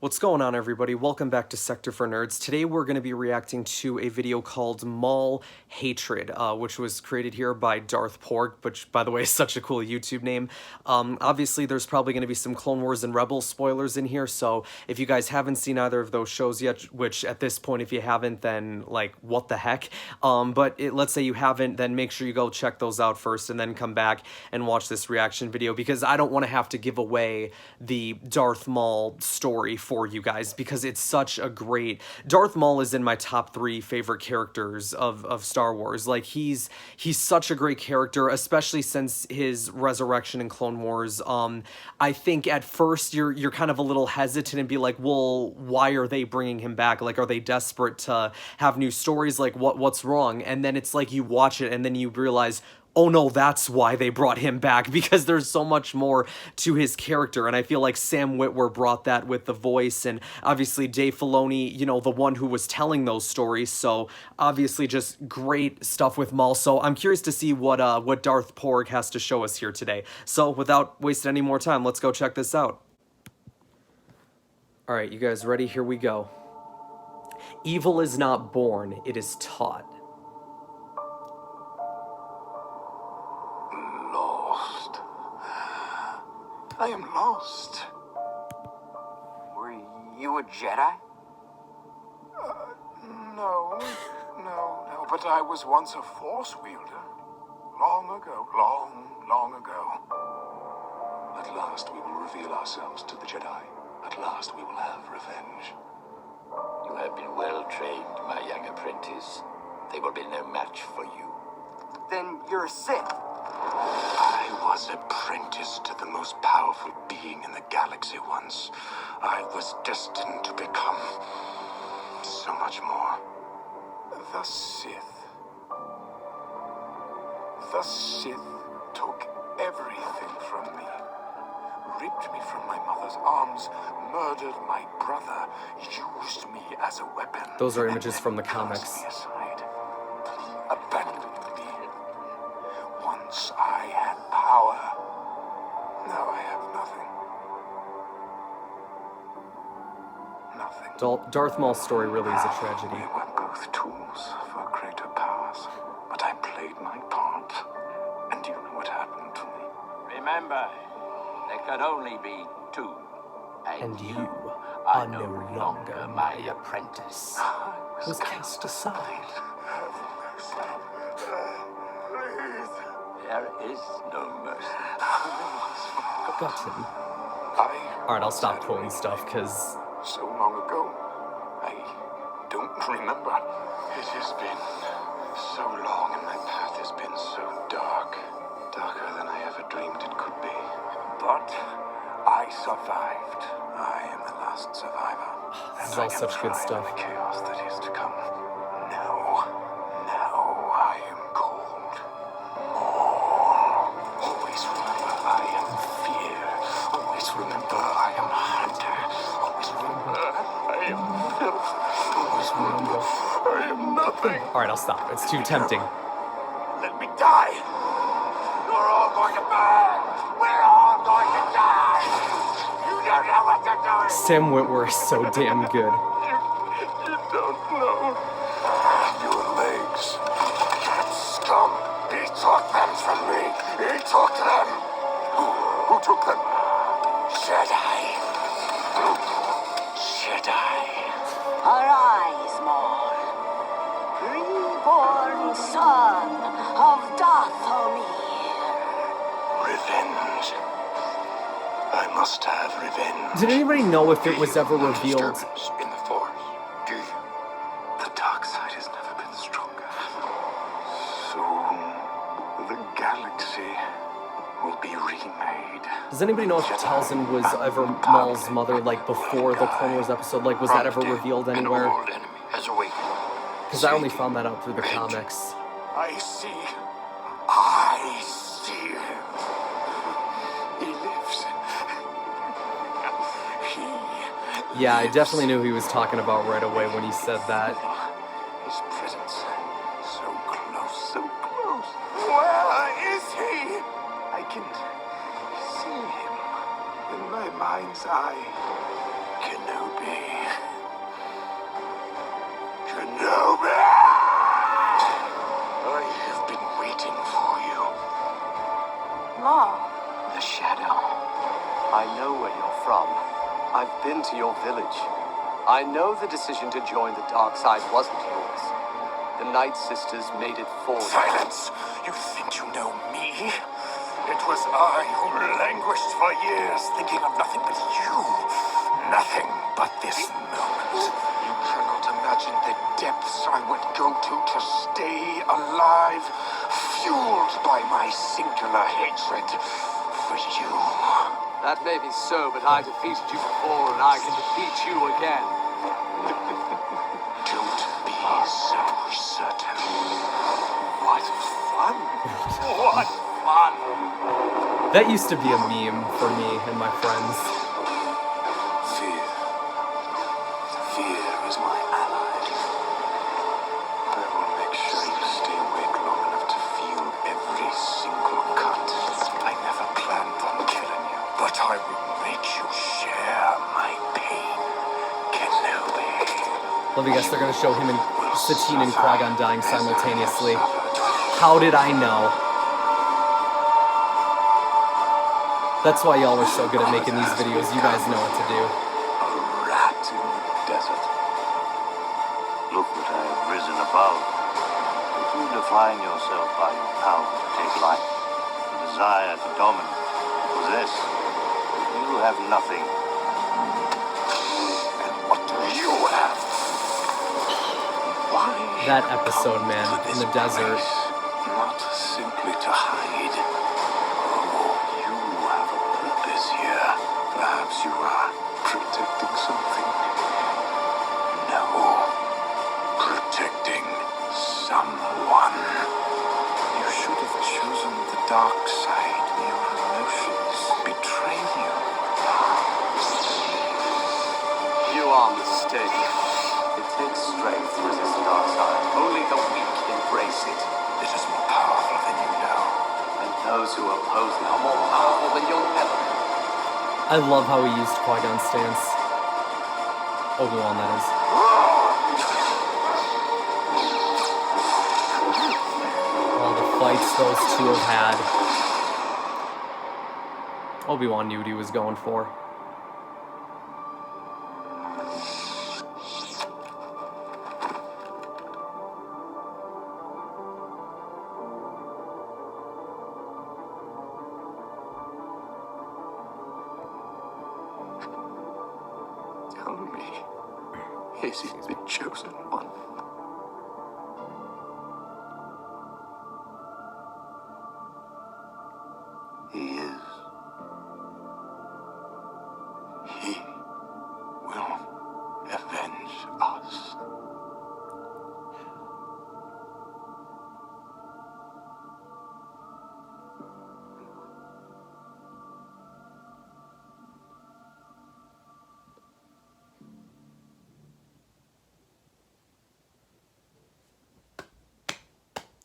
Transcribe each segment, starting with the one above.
What's going on, everybody? Welcome back to Sector for Nerds. Today we're going to be reacting to a video called Maul Hatred, which was created here by Darth Porg, which, by the way, is such a cool YouTube name. Obviously, there's probably going to be some Clone Wars and Rebels spoilers in here, so if you guys haven't seen either of those shows yet, which at this point, if you haven't, then, like, what the heck? Let's say you haven't, then make sure you go check those out first and then come back and watch this reaction video, because I don't want to have to give away the Darth Maul story for you guys, because it's such a great... Darth Maul is in my top 3 favorite characters of Star Wars. Like, he's such a great character, especially since his resurrection in Clone Wars. I think at first you're kind of a little hesitant and be like, well, why are they bringing him back? Like, are they desperate to have new stories? Like, what's wrong? And then it's like you watch it and then you realize, oh no, that's why they brought him back, because there's so much more to his character. And I feel like Sam Witwer brought that with the voice, and obviously Dave Filoni, you know, the one who was telling those stories. So obviously just great stuff with Maul. So I'm curious to see what Darth Porg has to show us here today. So without wasting any more time, let's go check this out. All right, you guys ready? Here we go. Evil is not born, it is taught. I am lost. Were you a Jedi? No, but I was once a Force wielder. Long ago, long ago. At last we will reveal ourselves to the Jedi. At last we will have revenge. You have been well trained, my young apprentice. They will be no match for you. Then you're a Sith. I was apprenticed to the most powerful being in the galaxy once. I was destined to become so much more. The Sith. The Sith took everything from me. Ripped me from my mother's arms, murdered my brother, used me as a weapon. Those are images from the comics. Cast me aside, abandoned me. Once I had power. Now I have nothing. Nothing. Darth Maul's story really is a tragedy. We were both tools for greater powers, but I played my part, and you know what happened to me. Remember, there could only be 2. And you are no longer my apprentice. Was cast aside. There is no mercy. Forgotten. Alright, I'll stop quoting stuff, because... So long ago, I don't remember. It has been so long, and my path has been so dark. Darker than I ever dreamed it could be. But I survived. I am the last survivor. This is all such good stuff. The chaos that is to come. Now I am cold. Always remember I am fear. Always remember I am hunter. Always remember I am filth. Always remember I am nothing. Alright, I'll stop. It's too tempting. Let me die. You're all going to burn. We're all going to die. You don't know what you're doing. Sam Witwer is so damn good. You don't know. Your legs. That scum. He took them from me. He took them. Who took them? Jedi. Jedi. Arise, Maul, reborn son of Dathomir. Revenge. I must have revenge. Did anybody know if it was ever revealed? Disturbance in the Force. Do you? The dark side has never been stronger. Soon, the galaxy will be remade. Does anybody know if Talzin was ever Maul's mother, like, before the Clone Wars episode? Like, was that ever revealed anywhere? An old enemy has awakened. Because I only found that out through the comics. I see him. He lives. Yeah, I definitely knew he was talking about right away when he said that. His presence, so close, so close. Where is he? I can see him in my mind's eye. Kenobi. been to your village. I know the decision to join the dark side wasn't yours. The Night Sisters made it for you. Silence! You think you know me? It was I who languished for years, thinking of nothing but you. Nothing but this moment. You cannot imagine the depths I would go to stay alive, fueled by my singular hatred for you. That may be so, but I defeated you before, and I can defeat you again. Don't be so certain. What fun! What fun! That used to be a meme for me and my friends. Fear. Fear is my ally. I will make sure you stay awake long enough to feel every single cut. I never planned on killing you, but I will make you share my pain, Kenobi. Let me guess, they're gonna show him and Satine and Qui-Gon dying simultaneously. How did I know? That's why y'all are so good at making these videos. You guys know what to do. A rat in the desert. Look what I have risen above. If you define yourself by your power to take life, the desire to dominate, possess, you have nothing. And what do you have? Why? That episode, man, in the desert. Not simply to hide. Oh, you have a purpose here. Perhaps you are protecting something. No. Protecting someone. You should have chosen the dark side. Your emotions betray you. You are mistaken. It takes strength to resist the dark side. Only the weak embrace it. It is more powerful than you know. And those who oppose it are more powerful than you'll ever know. I love how he used Qui-Gon's stance. Obi-Wan, that is. All the fights those two have had. Obi-Wan knew what he was going for. Tell me, is he the chosen one? He is. He will avenge us.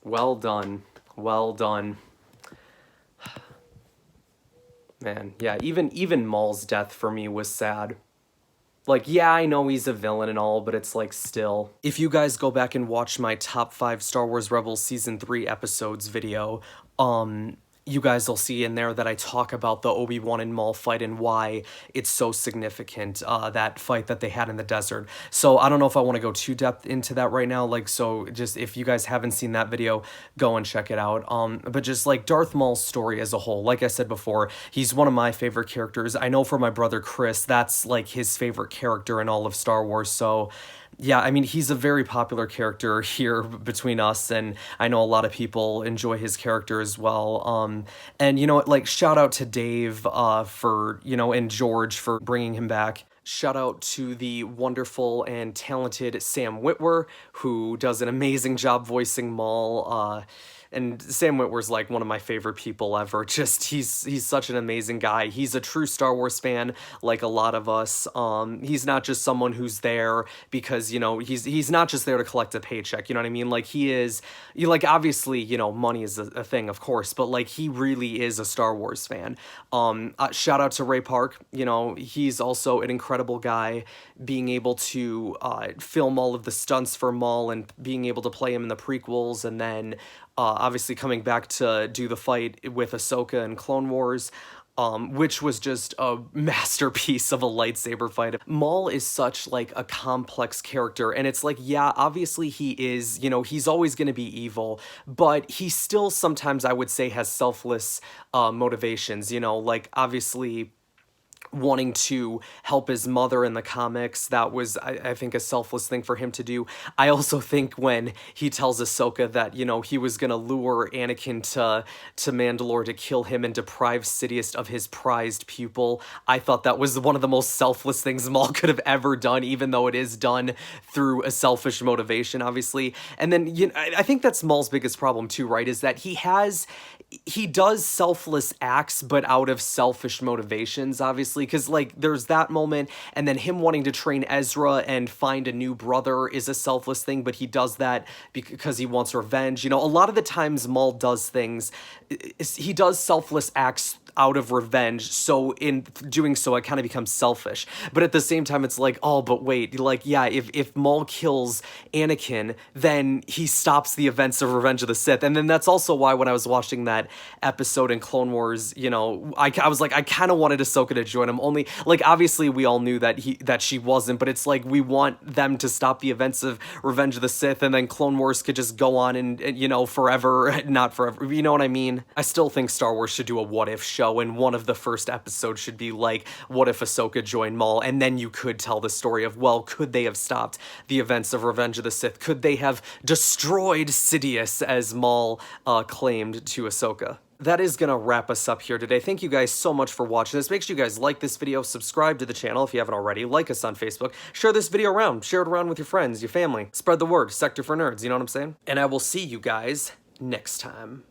Well done. Well done. Man, yeah, even Maul's death for me was sad. Like, yeah, I know he's a villain and all, but it's like still. If you guys go back and watch my top 5 Star Wars Rebels Season 3 episodes video, you guys will see in there that I talk about the Obi-Wan and Maul fight and why it's so significant, that fight that they had in the desert. So I don't know if I want to go too depth into that right now, like, so just if you guys haven't seen that video, go and check it out. But just like Darth Maul's story as a whole, like I said before, he's one of my favorite characters. I know for my brother Chris, that's like his favorite character in all of Star Wars, so yeah, I mean, he's a very popular character here between us, and I know a lot of people enjoy his character as well. And you know what, like, shout out to Dave for, you know, and George for bringing him back. Shout out to the wonderful and talented Sam Witwer, who does an amazing job voicing Maul. And Sam Witwer's like one of my favorite people ever. Just he's such an amazing guy. He's a true Star Wars fan, like a lot of us. He's not just someone who's there because, you know, he's not just there to collect a paycheck. You know what I mean? Like he is, like obviously, you know, money is a thing, of course, but like he really is a Star Wars fan. Shout out to Ray Park. You know, he's also an incredible guy. Being able to film all of the stunts for Maul and being able to play him in the prequels, and then obviously coming back to do the fight with Ahsoka and Clone Wars. which was just a masterpiece of a lightsaber fight. Maul is such like a complex character, and it's like, yeah, obviously he is, you know, he's always going to be evil, but he still sometimes, I would say, has selfless motivations, you know, like obviously wanting to help his mother in the comics. That was, I think, a selfless thing for him to do. I also think when he tells Ahsoka that, you know, he was gonna lure Anakin to Mandalore to kill him and deprive Sidious of his prized pupil, I thought that was one of the most selfless things Maul could have ever done, even though it is done through a selfish motivation, obviously. And then, you know, I think that's Maul's biggest problem too, right, is that he does selfless acts, but out of selfish motivations, obviously, because, like, there's that moment, and then him wanting to train Ezra and find a new brother is a selfless thing, but he does that because he wants revenge. You know, a lot of the times Maul does things, he does selfless acts out of revenge, so in doing so, it kind of becomes selfish. But at the same time, it's like, oh, but wait, like, yeah, if Maul kills Anakin, then he stops the events of Revenge of the Sith. And then that's also why when I was watching that episode in Clone Wars, you know, I was like, I kind of wanted Ahsoka to join him, only, like, obviously we all knew that she wasn't, but it's like, we want them to stop the events of Revenge of the Sith, and then Clone Wars could just go on and you know, forever, not forever, you know what I mean? I still think Star Wars should do a what if show, and one of the first episodes should be like, what if Ahsoka joined Maul? And then you could tell the story of, well, could they have stopped the events of Revenge of the Sith? Could they have destroyed Sidious, as Maul claimed to Ahsoka? That is gonna wrap us up here today. Thank you guys so much for watching this. Make sure you guys like this video, subscribe to the channel if you haven't already, like us on Facebook, share this video around, share it around with your friends, your family, spread the word, Sector for Nerds, you know what I'm saying? And I will see you guys next time.